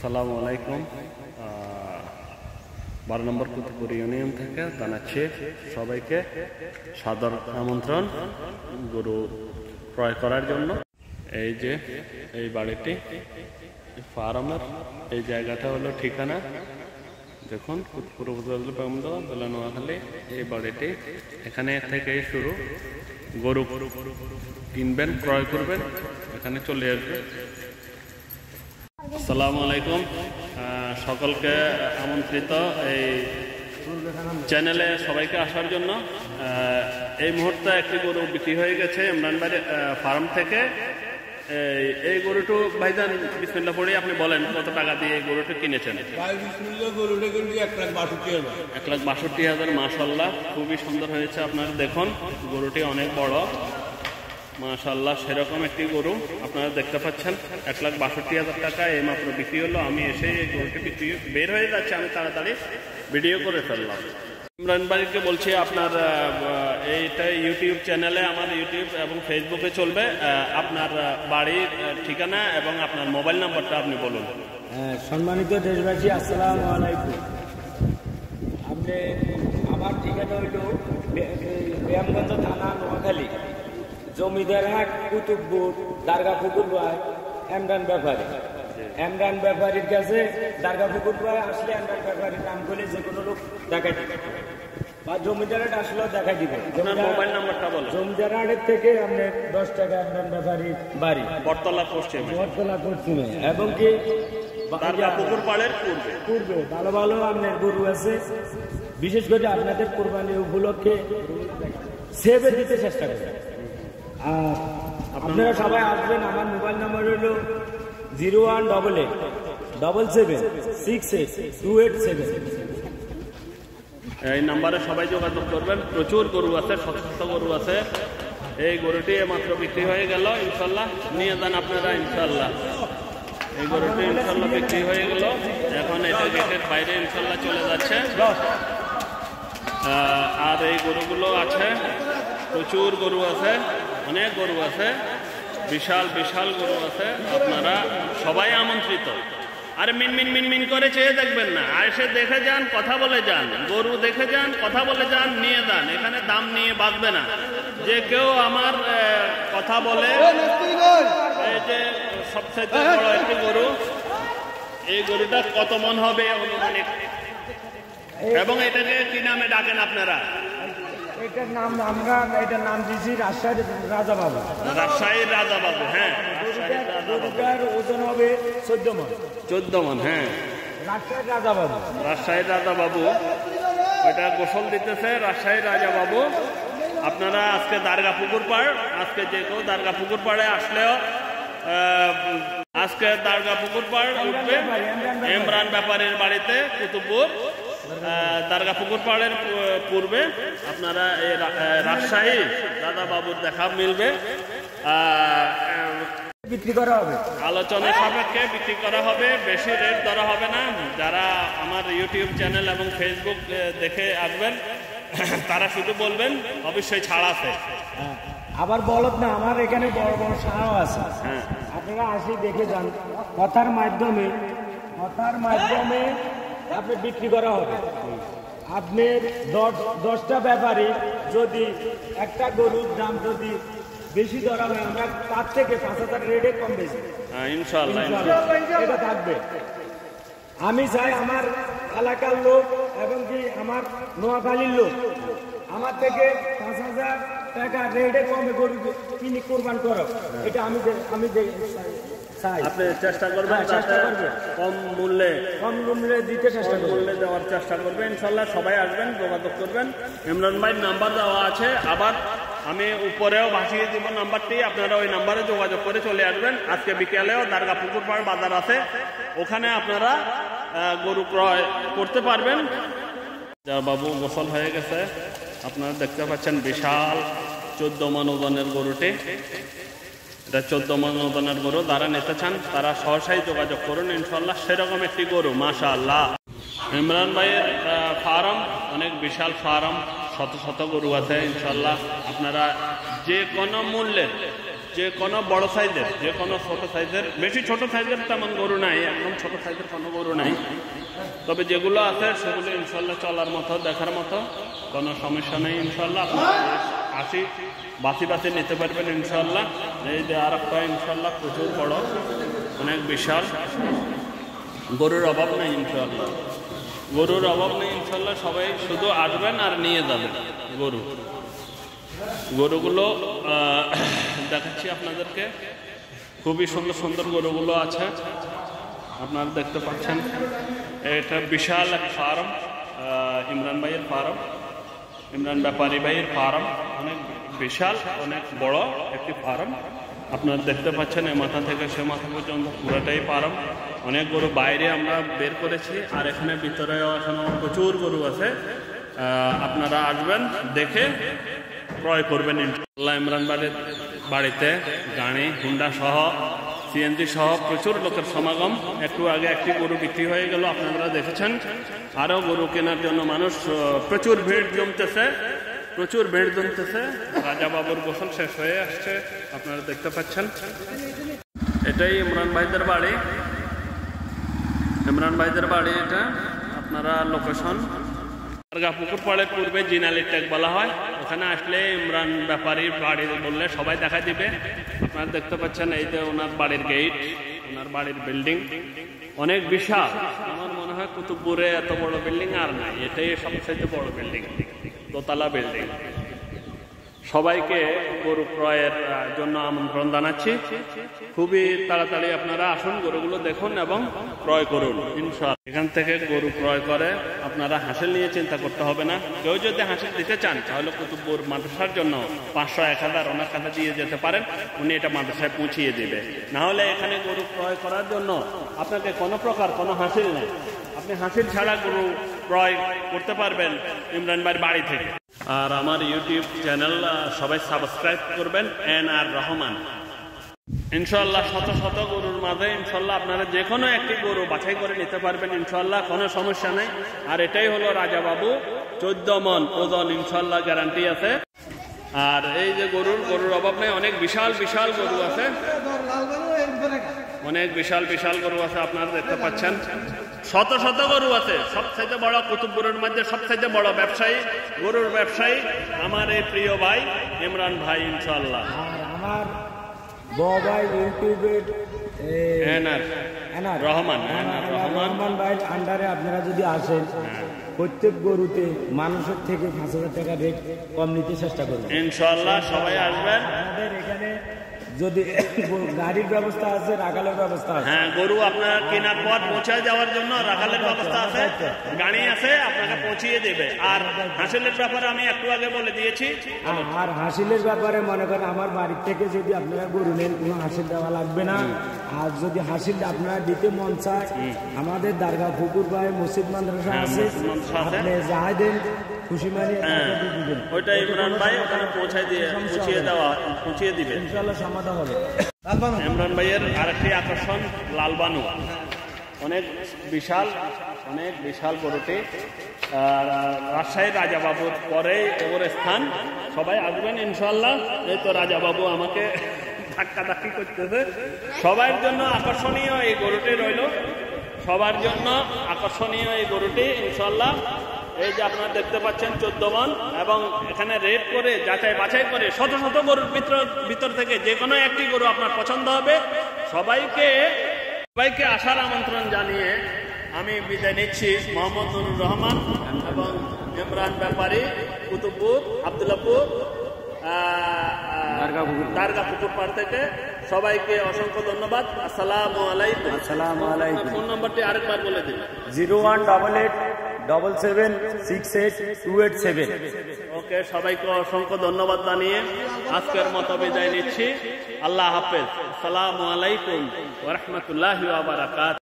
আসসালামু আলাইকুম। 12 নম্বর কুতুবপুর ইউনিয়ন থেকে জানাচ্ছি সবাইকে সাদর আমন্ত্রণ গরু ক্রয় করার জন্য। এই যে এই বাড়িটি ফার্মের এই জায়গাটা হলো ঠিকানা, দেখুন কুতুবপুর উপজেলা নোয়াখালী। এই বাড়িটি এখানে থেকে শুরু। গরু কিনবেন, ক্রয় করবেন, এখানে চলে আসবেন। আসসালামু আলাইকুম, সকলকে আমন্ত্রিত এই চ্যানেলে সবাইকে আসার জন্য। এই মুহূর্তে একটি গরু বিক্রি হয়ে গেছে ইমরান ভাই ফার্ম থেকে। এই গরুটি ভাইজান বিসমিল্লাহ পড়ে আপনি বলেন কত টাকা দিয়ে এই গরুটি কিনেছেন? 1,62,000। মাশাআল্লাহ, খুবই সুন্দর হয়েছে। আপনারা দেখুন গরুটি অনেক বড়, মাশাআল্লাহ। সেরকম একটি গরু আপনারা দেখতে পাচ্ছেন। 1,62,000 টাকা এই মাত্র বিক্রি হলো। আমি এসে এই গরুটি বিক্রি বের হয়ে যাচ্ছে, আমি তাড়াতাড়ি ভিডিও করে ফেললাম। ইমরান ভাইকে বলছি আপনার এইটা ইউটিউব চ্যানেলে, আমার ইউটিউব এবং ফেসবুকে চলবে। আপনার বাড়ির ঠিকানা এবং আপনার মোবাইল নাম্বারটা আপনি বলুন। সম্মানিত দেশবাসী, আসসালামু আলাইকুম। আপনি আমার ঠিকানা হইল ব্যায়ামগঞ্জ থানা, নোয়াখালী, জমিদারহাট, কুতুবপুর, দারগাপুকুর ভাই এমরান ব্যাপারী। এমরান ব্যাপারীর কাছে দারগাপুকুর ভাই আসলে এমরান ব্যাপারীর নাম করে যে কোনো লোক দেখাই দিবে, বা জমিদারহাট আসলেও দেখাই দিবে। মোবাইল নাম্বারটা বলুন। জমিদারহাটের থেকে আপনি 10 টাকা এমরান ব্যাপারীর বাড়ি বটতলা পশ্চিমে, এবং কি দারগাপুকুর পাড়ের পূর্বে ভালো ভালো আপনার গরু আছে। বিশেষ করে আপনাদের কোরবানি উপলক্ষে সেভে দিতে চেষ্টা করেন। আর আপনারা সবাই আসবেন। আমার মোবাইল নাম্বার হল 01877768287। এই নাম্বারে সবাই যোগাযোগ করবেন। প্রচুর গরু আছে, শত শত গরু আছে। এই গরুটি মাত্র বিক্রি হয়ে গেল, ইনশাল্লাহ নিয়ে যান আপনারা। ইনশাল্লাহ এই গরুটি ইনশাল্লাহ বিক্রি হয়ে গেল। এখন এটা গেটের বাইরে ইনশাল্লাহ চলে যাচ্ছে। আর এই গরুগুলো আছে, প্রচুর গরু আছে, অনেক গরু আছে, বিশাল বিশাল গরু আছে। আপনারা সবাই আমন্ত্রিত। আরে মিন করে চেয়ে দেখবেন না, এসে দেখে যান, কথা বলে যান। গরু দেখে যান, কথা বলে যান, নিয়ে যান। এখানে দাম নিয়ে বাঁচবে না। যে কেউ আমার কথা বলে, এই যে সবচেয়ে বড় একটি গরু, এই গরুটা কত মন হবে অনুমানিক, এবং এটাকে কি নামে ডাকেন আপনারা? এটার নাম দিয়েছি রাজশাহীর রাজা বাবু। রাজশাহীর রাজা বাবু, হ্যাঁ। গরুটার ওজন হবে 14 মণ। 14 মণ, হ্যাঁ। রাজশাহীর রাজা বাবু, রাজশাহীর রাজা বাবু ওইটা গোসল দিতেছে। রাজশাহীর রাজা বাবু, আপনারা আজকে দারগাপুকুর পাড়, আজকে যে কেউ দারগাপুকুর পাড়ে আসলেও, আজকে দারগাপুকুর পাড় উঠবে ইমরান ব্যাপারীর বাড়িতে, কুতুবপুর দারগাপুকুর পাড়ের পূর্বে। আপনারা এই রাজশাহী দাদা বাবুর দেখা মিলবে। বিক্রি করা হবে, আলোচনা সাপেক্ষে বিক্রি করা হবে, বেশি রেট ধরা হবে না। যারা আমার ইউটিউব চ্যানেল এবং ফেসবুক দেখে আসবেন তারা শুধু বলবেন অবশ্যই ছাড় আছে। আবার বলত না, আমার এখানে বড় বড় সাহাও আছে। হ্যাঁ, আপনারা আসি দেখে যান। কথার মাধ্যমে আপনি বিক্রি করা হবে। আপনি 10টা ব্যাপারে যদি একটা গরুর দাম যদি বেশি ধরা হয়, আমরা তার থেকে 5,000 রেটে কম বেশি ইনশাআল্লাহ এটা থাকবে। আমি চাই আমার এলাকার লোক এবং কি আমার নোয়াখালীর লোক আমার থেকে 5,000 টাকা রেটে কমে গরু কিনে কোরবান করো। এটা আমি আপনি চেষ্টা করবেন, কম মূল্যে দিতে চেষ্টা মূল্যে দেওয়ার চেষ্টা করবেন। ইনশাল্লাহ সবাই আসবেন, যোগাযোগ করবেন। ইমরান ভাইয়ের নাম্বার দেওয়া আছে, আবার আমি উপরেও ভাসিয়ে দিব নাম্বারটি। আপনারা ওই নাম্বারে যোগাযোগ করে চলে আসবেন। আজকে বিকেলেও দারগাপুকুর পাড় বাজার আছে, ওখানে আপনারা গরু ক্রয় করতে পারবেন। যা বাবু গোসল হয়ে গেছে, আপনারা দেখতে পাচ্ছেন বিশাল 14 মণ ওজনের গরুটি। এটা 14 মণ ওজনের গরু। যারা নিতে চান তারা সহসাই যোগাযোগ করুন। ইনশাল্লাহ সেরকম একটি গরু, মাশাআল্লাহ। ইমরান ভাইয়ের ফার্ম অনেক বিশাল ফার্ম, শত শত গরু আছে। ইনশাল্লাহ আপনারা যে কোনো মূল্যের যে কোনো বড় সাইজের, যে কোনো ছোট সাইজের, বেশি ছোট সাইজের তেমন গরু নাই, একদম ছোট সাইজের কোনো গরু নাই। তবে যেগুলো আছে সেগুলো ইনশাল্লাহ চলার মতো, দেখার মতো, কোনো সমস্যা নেই ইনশাল্লাহ। আপনারা আসি বাছি বাছি নিতে পারবেন ইনশাল্লাহ। এই যে আর একটা ইনশাল্লাহ প্রচুর বড়, অনেক বিশাল, গরুর অভাব নেই ইনশাল্লাহ, গরুর অভাব নেই ইনশাল্লাহ। সবাই শুধু আসবেন আর নিয়ে যাবেন গরুগুলো দেখাচ্ছি আপনাদেরকে। খুবই সুন্দর সুন্দর গরুগুলো আছে, আপনারা দেখতে পাচ্ছেন। এটা বিশাল এক ফার্ম, ইমরান ভাইয়ের ফার্ম, ইমরান ব্যাপারী ভাইয়ের ফার্ম, অনেক বিশাল, অনেক বড় একটি ফার্ম। আপনারা দেখতে পাচ্ছেন এ মাথা থেকে সে মাথা পর্যন্ত পুরোটাই ফার্ম। অনেক গরু বাইরে আমরা বের করেছি, আর এখানে ভিতরেও এখনো প্রচুর গরু আছে। আপনারা আসবেন, দেখে ক্রয় করবেন ইনশাআল্লাহ। ইমরান ভাইয়ের বাড়িতে গাড়ি, হুন্ডা সহ, সিএনজি সহ প্রচুর লোকের সমাগম। একটু আগে একটি গরু বিক্রি হয়ে গেল, আপনারা দেখেছেন। আরও গরু কেনার জন্য মানুষ প্রচুর ভিড় জমতেছে, প্রচুর ভিড় জমতেছে। রাজা বাবুর গোসল শেষ হয়ে আসছে, আপনারা দেখতে পাচ্ছেন। এটাই ইমরান ভাইদের বাড়ি, ইমরান ভাইদের বাড়ি এটা। আপনারা লোকেশন পুকুর পাড়ের পূর্বে জিনালি টেক বলা হয়, ওখানে আসলে ইমরান ব্যাপারীর বাড়ি বললে সবাই দেখা দিবে। আপনারা দেখতে পাচ্ছেন এই যে ওনার বাড়ির গেট, ওনার বাড়ির বিল্ডিং অনেক বিশাল। আমার মনে হয় কুতুবপুরে এত বড় বিল্ডিং আর নাই, এটাই সবচেয়ে বড় বিল্ডিং, দোতলা বিল্ডিং। সবাইকে গরু ক্রয়ের জন্য আমন্ত্রণ জানাচ্ছি। খুবই তাড়াতাড়ি আপনারা আসুন, গরুগুলো দেখুন এবং ক্রয় করুন ইনশাআল্লাহ। এখান থেকে গরু ক্রয় করে আপনারা হাসিল নিয়ে চিন্তা করতে হবে না। কেউ যদি হাসিল দিতে চান তাহলে কুতুবপুর মাদ্রাসার জন্য 500-1000 ওনার কাছে দিয়ে যেতে পারেন, উনি এটা মাদ্রাসায় পৌঁছিয়ে দেবে। না হলে এখানে গরু ক্রয় করার জন্য আপনাকে কোনো প্রকার কোনো হাসিল নেই, আপনি হাসিল ছাড়া গরু ক্রয় করতে পারবেন ইমরান ভাইয়ের বাড়ি থেকে। আর আমার ইউটিউব চ্যানেল সবাই সাবস্ক্রাইব করবেন, NR রহমান। ইনশাল্লাহ শত শত গরুর মাঝে ইনশাল্লাহ আপনারা যে কোনো একটি গরু বাছাই করে নিতে পারবেন ইনশাল্লাহ, কোনো সমস্যা নেই। আর এটাই হলো রাজা বাবু, 14 মণ ওজন ইনশাল্লাহ গ্যারান্টি আছে। আর এই যে গরুর অভাব নেই, অনেক বিশাল বিশাল গরু আছে, অনেক বিশাল বিশাল গরু আছে। আপনারা দেখতে পাচ্ছেন শত শত গরু আছে। সবচাইতে বড় কুতুবপুরের মধ্যে সবচাইতে বড় ব্যবসায়ী, গরুর ব্যবসায়ী আমার এই প্রিয় ভাই ইমরান ভাই ইনশাল্লাহ। আমার বড় ভাই ইউটিউবের রহমান ভাই আন্ডারে আপনারা যদি আসেন, প্রত্যেক গরুতে মানুষের থেকে 5000 টাকা রেট কম নিতে চেষ্টা করবেন ইনশাল্লাহ। সবাই আসবেন। আমাদের এখানে যদি গাড়ির ব্যবস্থা আছে, রাখালের ব্যবস্থা আছে। হ্যাঁ, গরু আপনার কেনার পর পৌঁছায় যাওয়ার জন্য রাখালের ব্যবস্থা আছে, গাড়ি আছে, আপনাকে পৌঁছিয়ে দেবে। আর হাসিলের ব্যাপারে আমি একটু আগে বলে দিয়েছি। আর হাসিলের ব্যাপারে মনে করেন আমার বাড়ির থেকে যদি আপনারা গরু নেন, কোনো হাসিল দেওয়া লাগবে না। আর যদি হাসিল আপনারা দিতে মন চায়, আমাদের দারগা পুকুর ভাই মসজিদ মাদ্রাসা আছে, আপনি যাই দেন খুশি মানে ওইটা ইমরান ভাই ওখানে পৌঁছিয়ে দিবে ইনশাআল্লাহ, সমাধান হবে। ইমরান ভাইয়ের আরেকটি আকর্ষণ লালবানু, অনেক বিশাল, অনেক বিশাল গরুটি। রাজশাহীর রাজা বাবুর পরে ওর স্থান। সবাই আসবেন ইনশাআল্লাহ। এই তো রাজা বাবু আমাকে ধাক্কাধাক্কি করতেছে। সবার জন্য আকর্ষণীয় এই গরুটি রইল, সবার জন্য আকর্ষণীয় এই গরুটি ইনশাআল্লাহ। এই যে আপনারা দেখতে পাচ্ছেন 14 মণ, এবং এখানে রেট করে যাচাই বাছাই করে শত শত গরুর ভিতর থেকে যে কোনো একটি গরু আপনার পছন্দ হবে। সবাইকে আসার আমন্ত্রণ জানিয়ে আমি বিদায় নিচ্ছি। মোহাম্মদ নুরুর রহমান এবং ইমরান ব্যাপারী, কুতুবপুর, আব্দুল্লাহপুর, দারগা পুকুর পাড় থেকে। সবাইকে অসংখ্য ধন্যবাদ। আসসালামু আলাইকুম। আসসালামু আলাইকুম। ফোন নম্বরটি আরেকবার বলে দিন। 01887678287। ওকে, সবাইকে অসংখ্য ধন্যবাদ জানিয়ে আজকের মতো বিদায় নিচ্ছি। আল্লাহ হাফেজ। আসসালামু আলাইকুম ওয়া রাহমাতুল্লাহি ওয়া বারাকাতুহু।